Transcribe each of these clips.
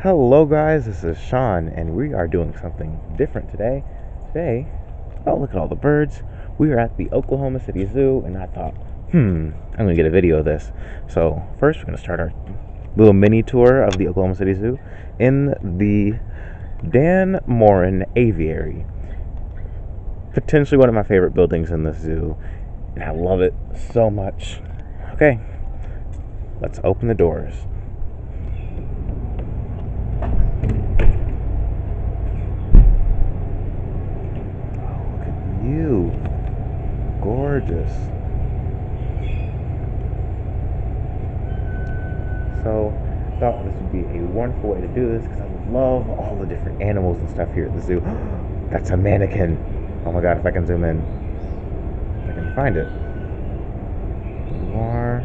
Hello guys, this is Sean and we are doing something different today. Oh, look at all the birds. We are at the Oklahoma City Zoo and I thought, I'm going to get a video of this. So first we're going to start our little mini tour of the Oklahoma City Zoo in the Dan Morin Aviary. Potentially one of my favorite buildings in the zoo and I love it so much. Okay, let's open the doors. You gorgeous. So I thought this would be a wonderful way to do this because I love all the different animals and stuff here at the zoo. That's a mannequin. Oh my god, if I can zoom in, if I can find it. There you are.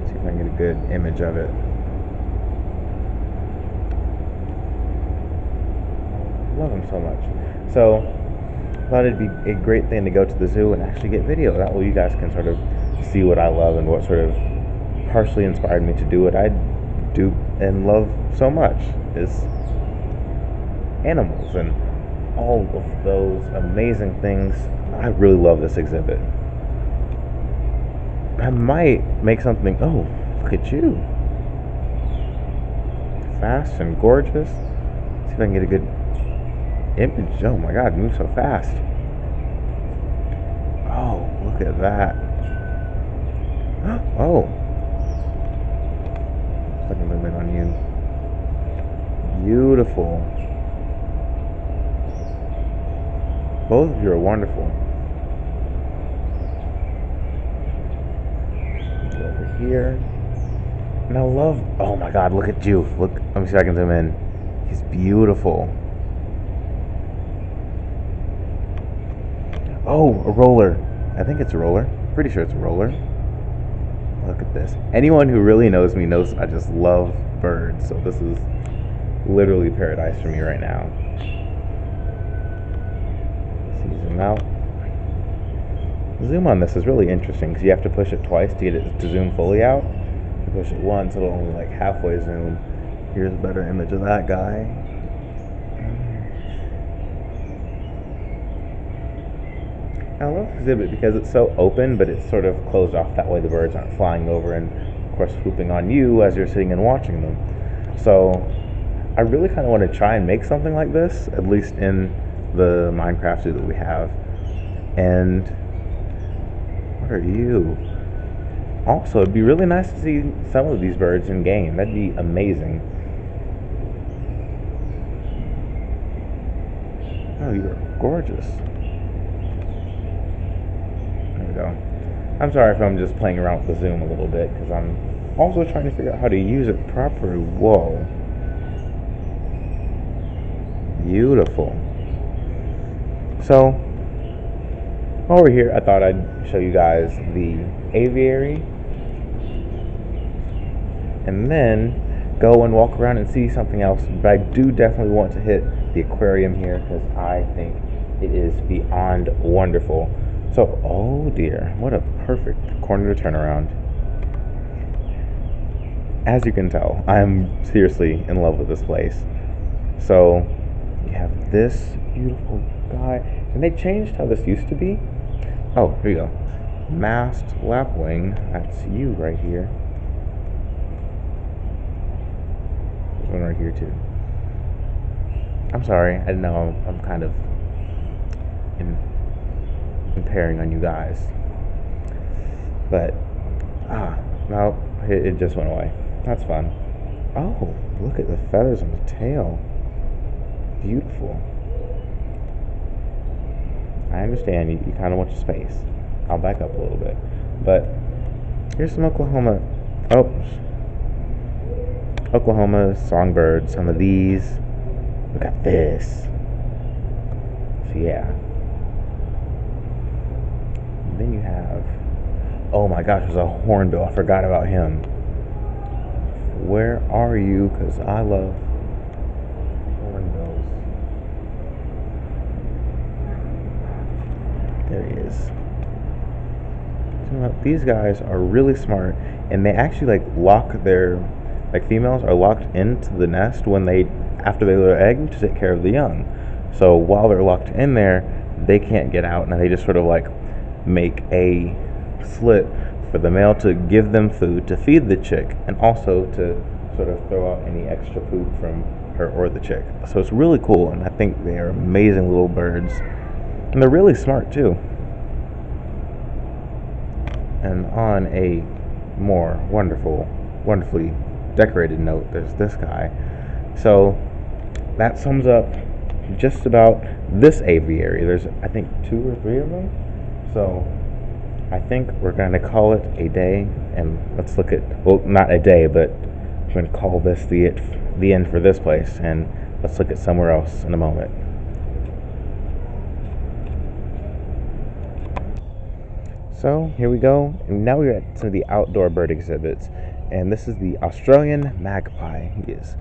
Let's see if I can get a good image of it. I love them so much. So I thought it'd be a great thing to go to the zoo and actually get video. That way you guys can sort of see what I love and what sort of partially inspired me to do what I do and love so much is animals and all of those amazing things. I really love this exhibit. I might make something. Oh, look at you. Fast and gorgeous. Let's see if I can get a good image. Oh my god, move so fast. Oh, look at that. Oh, I can zoom in on you. Beautiful. Both of you are wonderful. Go over here. And I love, oh my god, look at you. Look, let me see if I can zoom in. He's beautiful. Oh, a roller. I think it's a roller. Pretty sure it's a roller. Look at this. Anyone who really knows me knows I just love birds. So this is literally paradise for me right now. See, zoom out. The zoom on this is really interesting because you have to push it twice to get it to zoom fully out. If you push it once, it'll only like halfway zoom. Here's a better image of that guy. I love this exhibit because it's so open, but it's sort of closed off. That way the birds aren't flying over and, of course, swooping on you as you're sitting and watching them. So I really kind of want to try and make something like this, at least in the Minecraft zoo that we have. And what are you? Also, it'd be really nice to see some of these birds in game. That'd be amazing. Oh, you're gorgeous. Go. I'm sorry if I'm just playing around with the zoom a little bit because I'm also trying to figure out how to use it properly. Whoa. Beautiful. So, over here, I thought I'd show you guys the aviary and then go and walk around and see something else. But I do definitely want to hit the aquarium here because I think it is beyond wonderful. So, oh dear, what a perfect corner to turn around. As you can tell, I'm seriously in love with this place. So, you have this beautiful guy, and they changed how this used to be. Oh, here you go. Masked lapwing, that's you right here. There's one right here too. I'm sorry, I didn't know I'm kind of impairing on you guys, but no, it just went away. That's fun. Oh, look at the feathers on the tail. Beautiful. I understand you kind of want your space. I'll back up a little bit, but here's some Oklahoma songbirds. Some of these. Look at this. So yeah. Then you have, oh my gosh, there's a hornbill. I forgot about him. Where are you? Because I love hornbills. There he is. So these guys are really smart, and they actually like lock their like females, are locked into the nest after they lay their egg to take care of the young. So while they're locked in there, they can't get out, and they just sort of like make a slit for the male to give them food to feed the chick, and also to sort of throw out any extra poop from her or the chick. So it's really cool, and I think they are amazing little birds, and they're really smart too. And on a more wonderfully decorated note, there's this guy. So that sums up just about this aviary. There's, I think, 2 or 3 of them. So I think we're going to call it a day, and let's look at, well, not a day, but I'm going to call this the end for this place, and let's look at somewhere else in a moment. So here we go, and now we're at some of the outdoor bird exhibits, and this is the Australian magpie. He is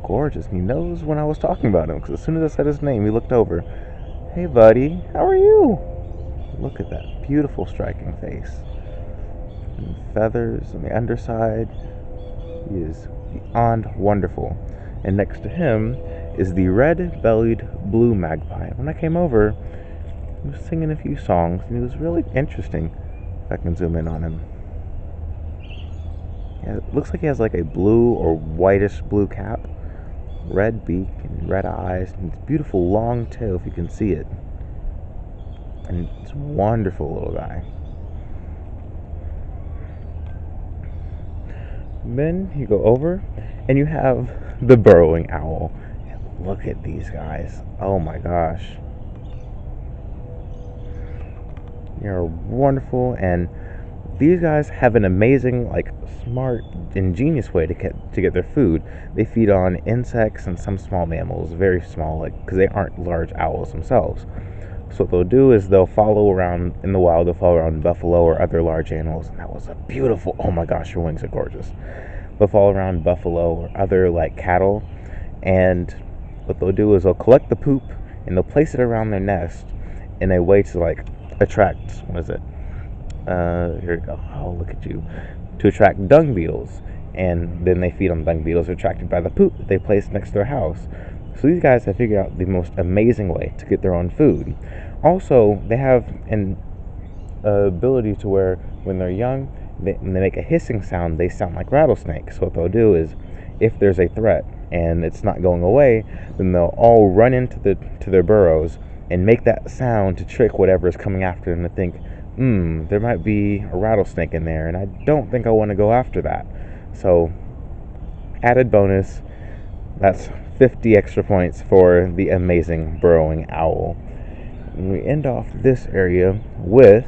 gorgeous. He knows when I was talking about him, because as soon as I said his name, he looked over. Hey buddy, how are you? Look at that beautiful striking face. And feathers on the underside. He is beyond wonderful. And next to him is the red-bellied blue magpie. When I came over, he was singing a few songs, and he was really interesting. If I can zoom in on him. Yeah, it looks like he has like a blue or whitish blue cap, red beak and red eyes, and it's beautiful long tail if you can see it. And it's a wonderful little guy. Then you go over and you have the burrowing owl. And look at these guys. Oh my gosh. They're wonderful, and these guys have an amazing, like, smart, ingenious way to get their food. They feed on insects and some small mammals, very small, like, because they aren't large owls themselves. So what they'll do is they'll follow around in the wild. They'll follow around buffalo or other large animals, and that was a beautiful. Oh my gosh, your wings are gorgeous. They'll follow around buffalo or other like cattle, and what they'll do is they'll collect the poop and they'll place it around their nest in a way to like attract. What is it? Here we go. Oh, look at you. To attract dung beetles, and then they feed on dung beetles attracted by the poop that they place next to their house. So these guys have figured out the most amazing way to get their own food. Also, they have an ability to where when they're young, when they make a hissing sound, they sound like rattlesnakes. So what they'll do is, if there's a threat and it's not going away, then they'll all run into their burrows and make that sound to trick whatever is coming after them to think, there might be a rattlesnake in there, and I don't think I want to go after that. So, added bonus, that's 50 extra points for the amazing burrowing owl. And we end off this area with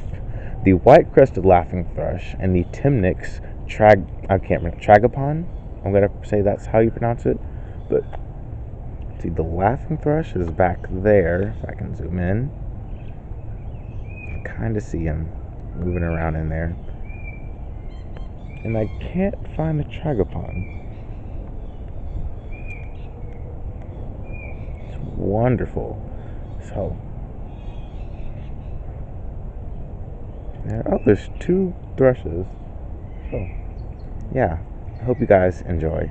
the white-crested laughing thrush and the Timnix tragopon. I'm going to say that's how you pronounce it. But, see, the laughing thrush is back there, if I can zoom in. Kind of see him moving around in there. And I can't find the tragopon. It's wonderful. So, there's 2 thrushes. So, yeah, I hope you guys enjoy.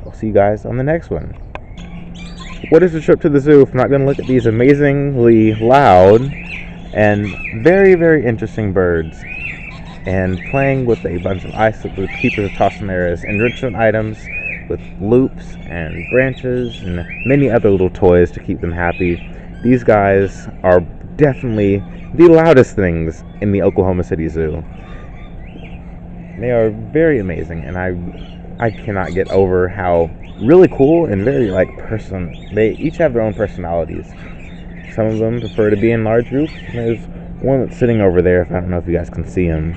I'll see you guys on the next one. What is the trip to the zoo if I'm not going to look at these amazingly loud and very, very interesting birds, and playing with a bunch of ice with keepers of tossing there as enrichment items with loops and branches and many other little toys to keep them happy. These guys are definitely the loudest things in the Oklahoma City Zoo. They are very amazing, and I cannot get over how really cool and very like they each have their own personalities. Some of them prefer to be in large groups. There's one that's sitting over there, I don't know if you guys can see him.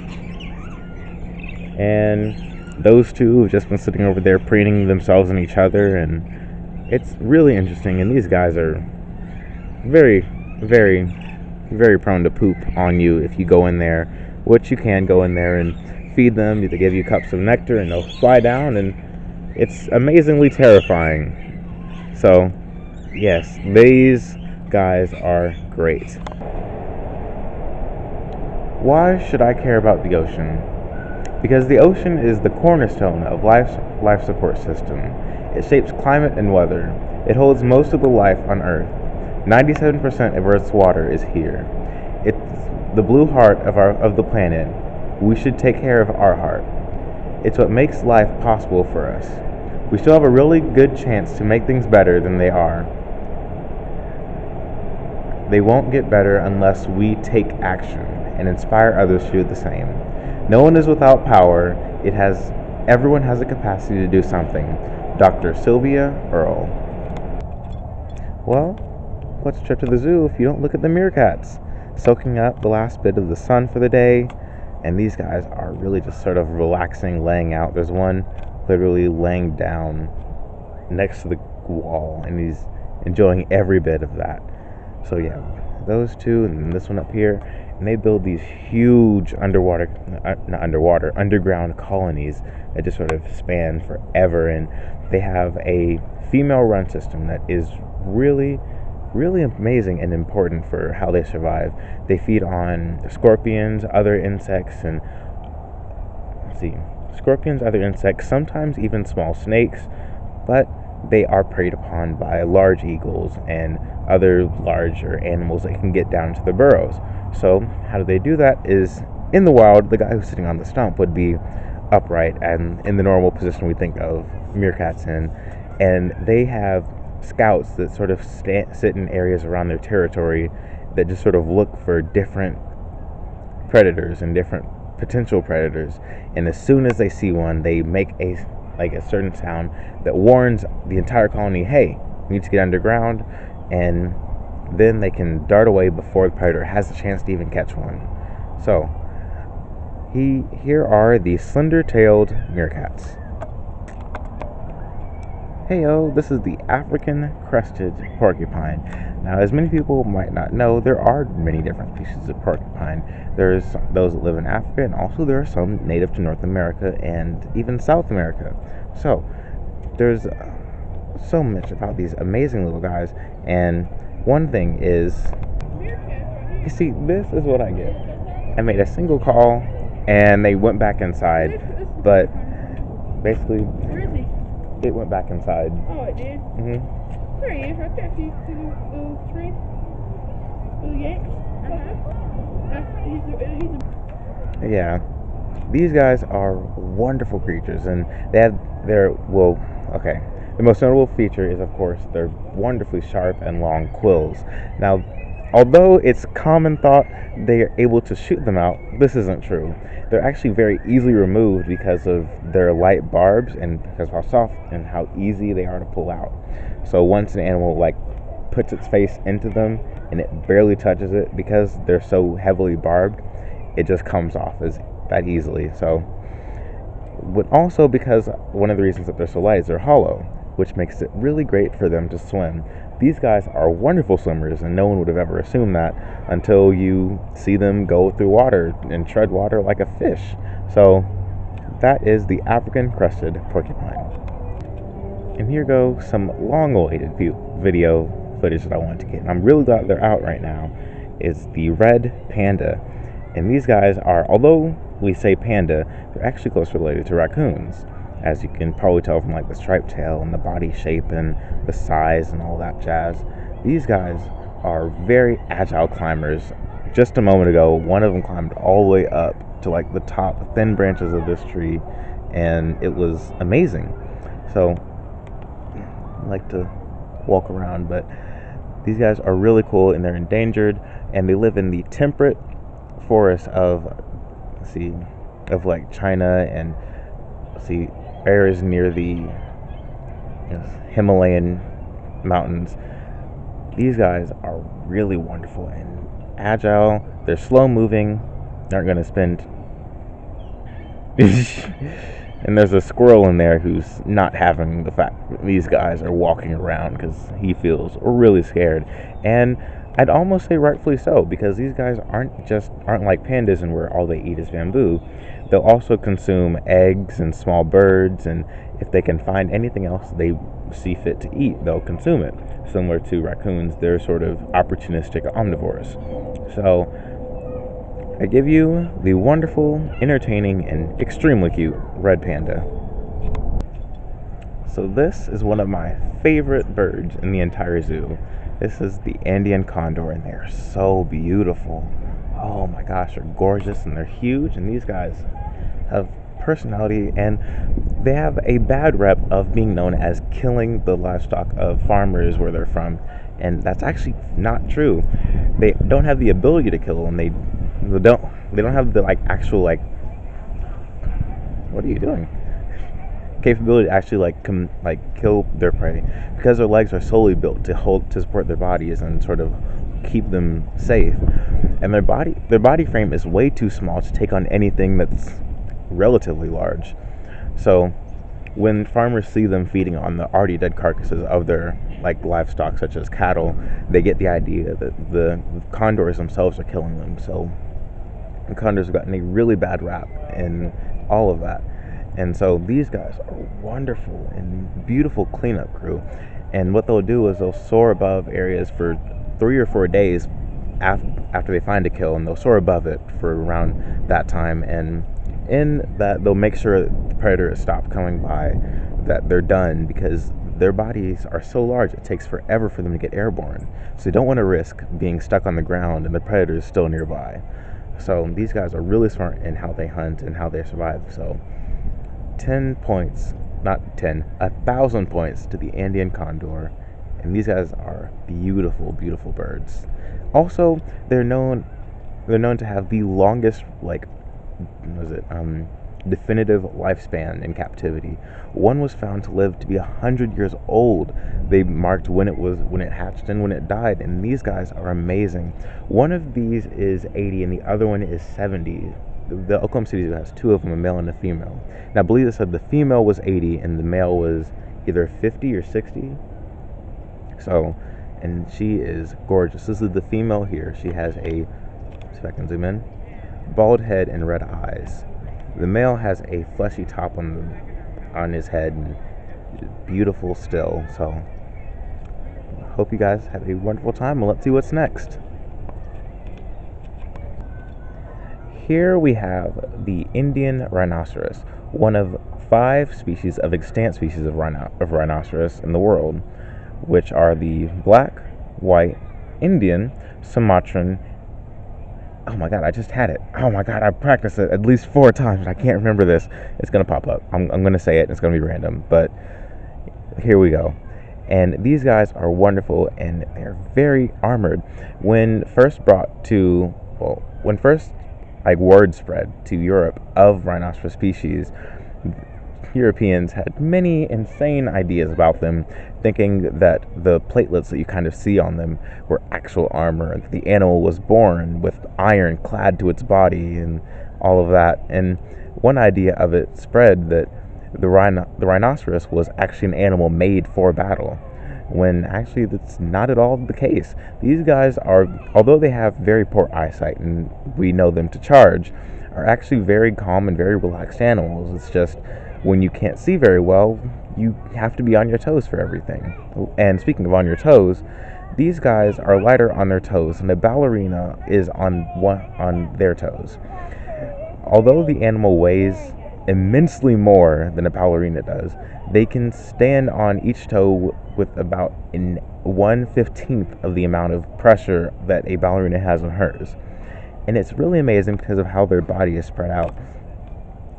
And those 2 have just been sitting over there preening themselves and each other, and it's really interesting. And these guys are very, very, very prone to poop on you if you go in there, which you can go in there and feed them. They give you cups of nectar and they'll fly down, and it's amazingly terrifying. So, yes, these guys are great. Why should I care about the ocean? Because the ocean is the cornerstone of life's life support system. It shapes climate and weather. It holds most of the life on Earth. 97% of Earth's water is here. It's the blue heart of the planet. We should take care of our heart. It's what makes life possible for us. We still have a really good chance to make things better than they are. They won't get better unless we take action and inspire others to do the same. No one is without power. Everyone has the capacity to do something. Dr. Sylvia Earle. Well, what's a trip to the zoo if you don't look at the meerkats? Soaking up the last bit of the sun for the day, and these guys are really just sort of relaxing, laying out. There's one literally laying down next to the wall, and he's enjoying every bit of that. So yeah, those two, and then this one up here, and they build these huge underground colonies that just sort of span forever, and they have a female run system that is really, really amazing and important for how they survive. They feed on scorpions, other insects, and other insects, sometimes even small snakes, but they are preyed upon by large eagles and other larger animals that can get down to the burrows. So how do they do that is, in the wild, the guy who's sitting on the stump would be upright and in the normal position we think of meerkats in, and they have scouts that sort of sit in areas around their territory that just sort of look for different predators and different potential predators, and as soon as they see one, they make a certain sound that warns the entire colony, hey, you need to get underground, and then they can dart away before the predator has a chance to even catch one. So here are the slender-tailed meerkats. Heyo, this is the African crested porcupine. Now, as many people might not know, there are many different species of porcupine. There's those that live in Africa, and also there are some native to North America and even South America. So there's so much about these amazing little guys, and one thing is, you see, this is what I get. I made a single call, and they went back inside, but basically, it went back inside. Oh, it did? Mm-hmm. There he is, right there. See the screen? The yanks? Yeah. These guys are wonderful creatures, and they have the most notable feature is, of course, their wonderfully sharp and long quills. Now, although it's common thought they are able to shoot them out, this isn't true. They're actually very easily removed because of their light barbs and because of how soft and how easy they are to pull out. So once an animal puts its face into them and it barely touches it, because they're so heavily barbed, it just comes off as that easily. So, but also because one of the reasons that they're so light is they're hollow, which makes it really great for them to swim. These guys are wonderful swimmers, and no one would have ever assumed that until you see them go through water and tread water like a fish. So that is the African crested porcupine. And here goes some long-awaited video footage that I wanted to get, and I'm really glad they're out right now, is the red panda. And these guys are, although we say panda, they're actually closely related to raccoons, as you can probably tell from the striped tail and the body shape and the size and all that jazz. These guys are very agile climbers. Just a moment ago, one of them climbed all the way up to the top thin branches of this tree, and it was amazing. So I like to walk around, but these guys are really cool, and they're endangered, and they live in the temperate forests of China and areas near the Himalayan mountains. These guys are really wonderful and agile. They're slow moving. They're going to spend and there's a squirrel in there who's not having the fact that these guys are walking around because he feels really scared. And I'd almost say rightfully so, because these guys aren't like pandas and where all they eat is bamboo. They'll also consume eggs and small birds, and if they can find anything else they see fit to eat, they'll consume it. Similar to raccoons, they're sort of opportunistic omnivores. So I give you the wonderful, entertaining, and extremely cute red panda. So this is one of my favorite birds in the entire zoo. This is the Andean condor, and they're so beautiful. Oh my gosh, they're gorgeous and they're huge, and these guys have personality, and they have a bad rep of being known as killing the livestock of farmers where they're from, and that's actually not true. They don't have the ability to kill them. They don't have the actual what are you doing? Capability to actually kill their prey, because their legs are solely built to support their bodies and sort of keep them safe, and their body frame is way too small to take on anything that's relatively large. So when farmers see them feeding on the already dead carcasses of their livestock such as cattle, they get the idea that the condors themselves are killing them. So the condors have gotten a really bad rap in all of that. And so these guys are wonderful and beautiful cleanup crew. And what they'll do is they'll soar above areas for 3 or 4 days after they find a kill, and they'll soar above it for around that time. And in that, they'll make sure that the predators stop coming by, that they're done, because their bodies are so large it takes forever for them to get airborne. So they don't want to risk being stuck on the ground and the predators still nearby. So these guys are really smart in how they hunt and how they survive. So 10 points, not 10, 1,000 points to the Andean condor. And these guys are beautiful, beautiful birds. Also, they're known to have the longest, definitive lifespan in captivity. One was found to live to be 100 years old. They marked when it hatched and when it died, and these guys are amazing. One of these is 80 and the other one is 70. The Oklahoma City Zoo has two of them, a male and a female. And I believe they said the female was 80 and the male was either 50 or 60. So, and she is gorgeous. This is the female here. She has see if I can zoom in, bald head and red eyes. The male has a fleshy top on his head and beautiful still. So, hope you guys have a wonderful time, and let's see what's next. Here we have the Indian rhinoceros, one of 5 species of extant species of rhinoceros in the world, which are the black, white, Indian, Sumatran. Oh my god, I just had it. Oh my god, I practiced it at least 4 times. I can't remember this. It's going to pop up. I'm going to say it. It's going to be random, but here we go. And these guys are wonderful, and they're very armored. When first word spread to Europe of rhinoceros species, Europeans had many insane ideas about them, thinking that the platelets that you kind of see on them were actual armor, and the animal was born with iron clad to its body and all of that. And one idea of it spread that the rhinoceros was actually an animal made for battle, when actually that's not at all the case. These guys are, although they have very poor eyesight and we know them to charge, are actually very calm and very relaxed animals. It's just when you can't see very well, you have to be on your toes for everything. And speaking of on your toes, these guys are lighter on their toes, and a ballerina is on their toes. Although the animal weighs immensely more than a ballerina does, they can stand on each toe with about 1/15 of the amount of pressure that a ballerina has on hers. And it's really amazing because of how their body is spread out.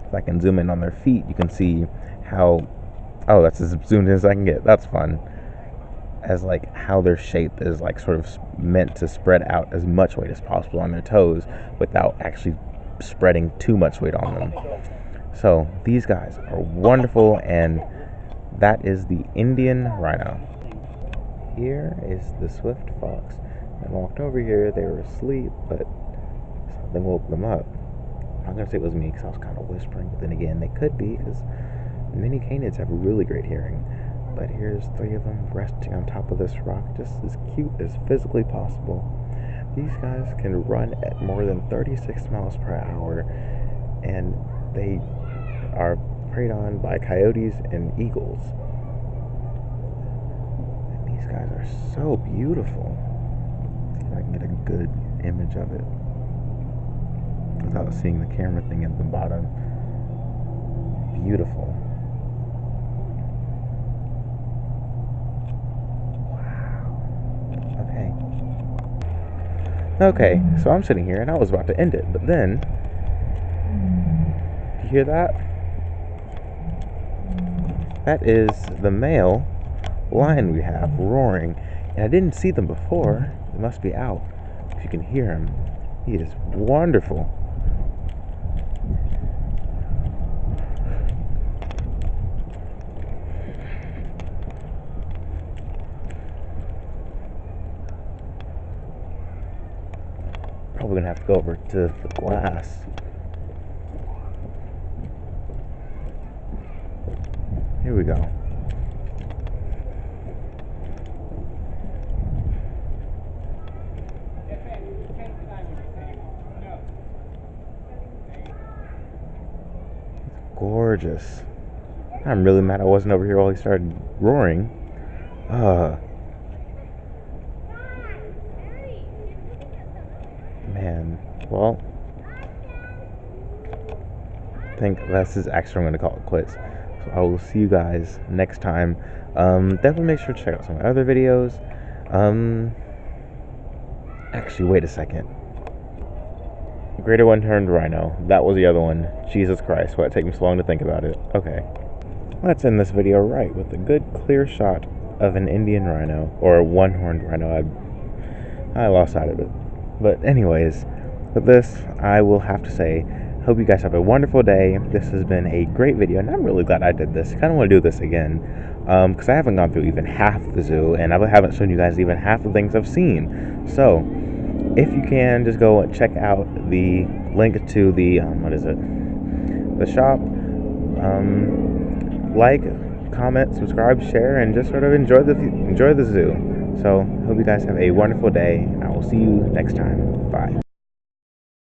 If I can zoom in on their feet, you can see how, oh, that's as zoomed in as I can get. That's fun. As how their shape is sort of meant to spread out as much weight as possible on their toes without actually spreading too much weight on them. So these guys are wonderful, and that is the Indian rhino. Here is the swift fox. I walked over here. They were asleep, but something woke them up. I'm not going to say it was me because I was kind of whispering, but then again, they could be, because many canids have really great hearing. But here's 3 of them resting on top of this rock, just as cute as physically possible. These guys can run at more than 36 miles per hour, and they are preyed on by coyotes and eagles. And these guys are so beautiful. See if I can get a good image of it without seeing the camera thing at the bottom. Beautiful. Okay, so I'm sitting here and I was about to end it, but then, do you hear that? That is the male lion we have roaring, and I didn't see them before. They must be out. If you can hear him, he is wonderful. Probably gonna have to go over to the glass. Here we go. Gorgeous. I'm really mad I wasn't over here while he started roaring. Man. Well, I think this is actually I'm going to call it quits. So I will see you guys next time. Definitely make sure to check out some of my other videos. Actually, wait a second. Greater one-horned rhino. That was the other one. Jesus Christ, why did it take me so long to think about it? Okay. Let's end this video right with a good clear shot of an Indian rhino, or one-horned rhino. I lost sight of it. But anyways, with this, I will have to say, hope you guys have a wonderful day. This has been a great video, and I'm really glad I did this. I kind of want to do this again, because I haven't gone through even half the zoo, and I haven't shown you guys even half the things I've seen. So, if you can, just go check out the link to the, the shop. Like, comment, subscribe, share, and just sort of enjoy the zoo. So, hope you guys have a wonderful day, and I will see you next time. Bye.